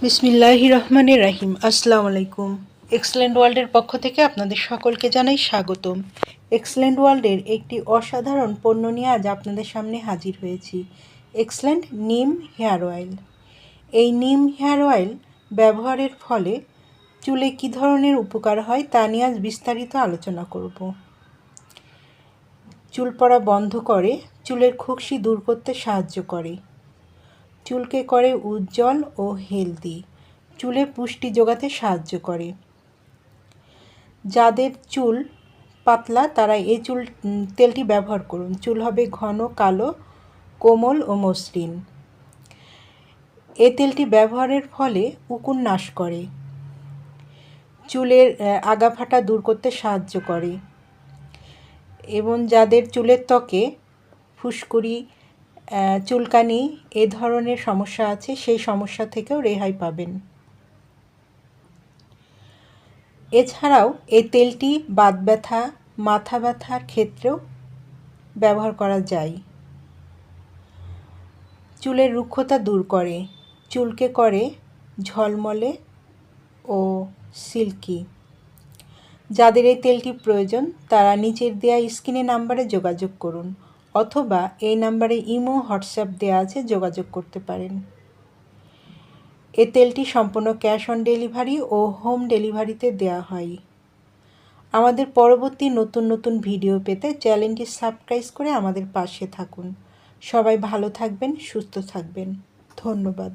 বিসমিল্লাহির রহমানির রহিম। আসসালামু আলাইকুম। এক্সেলেন্ট ওয়ার্ল্ডের পক্ষ থেকে আপনাদের সকলকে জানাই স্বাগতম। এক্সেলেন্ট ওয়ার্ল্ডের একটি অসাধারণ পণ্য নিয়ে আজ আপনাদের সামনে হাজির হয়েছি। এক্সেলেন্ট নিম হেয়ার অয়েল। এই নিম হেয়ার অয়েল ব্যবহারের ফলে চুলে কী ধরনের উপকার হয় তা নিয়ে আজ বিস্তারিত আলোচনা করব। চুল পড়া বন্ধ করে, চুলের খুশকি দূর করতে সাহায্য করে, চুলকে করে উজ্জ্বল ও হেলদি, চুলে পুষ্টি যোগাতে সাহায্য করে। যাদের চুল পাতলা তারা এই তেলটি ব্যবহার করুন। চুল হবে ঘন, কালো, কোমল ও মসৃণ। এই তেলটি ব্যবহারের ফলে উকুন নাশ করে, চুলের আগা ফাটা দূর করতে সাহায্য করে এবং যাদের চুলের ত্বকে ফুসকুড়ি, চুলকানি এ ধরনের সমস্যা আছে সেই সমস্যা থেকেও রেহাই পাবেন। এছাড়াও এই তেলটি বাত ব্যথা, মাথা ব্যথার ক্ষেত্রেও ব্যবহার করা যায়। চুলের রুক্ষতা দূর করে, চুলকে করে ঝলমলে ও সিল্কি। যাদের এই তেলটি প্রয়োজন তারা নিচের দেওয়া স্ক্রিনে নাম্বারে যোগাযোগ করুন অথবা এই নাম্বারে ইমো, হোয়াটসঅ্যাপ দেওয়া আছে, যোগাযোগ করতে পারেন। এই তেলটি সম্পূর্ণ ক্যাশ অন ডেলিভারি ও হোম ডেলিভারিতে দেওয়া হয়। আমাদের পরবর্তী নতুন নতুন ভিডিও পেতে চ্যানেলটি সাবস্ক্রাইব করে আমাদের পাশে থাকুন। সবাই ভালো থাকবেন, সুস্থ থাকবেন। ধন্যবাদ।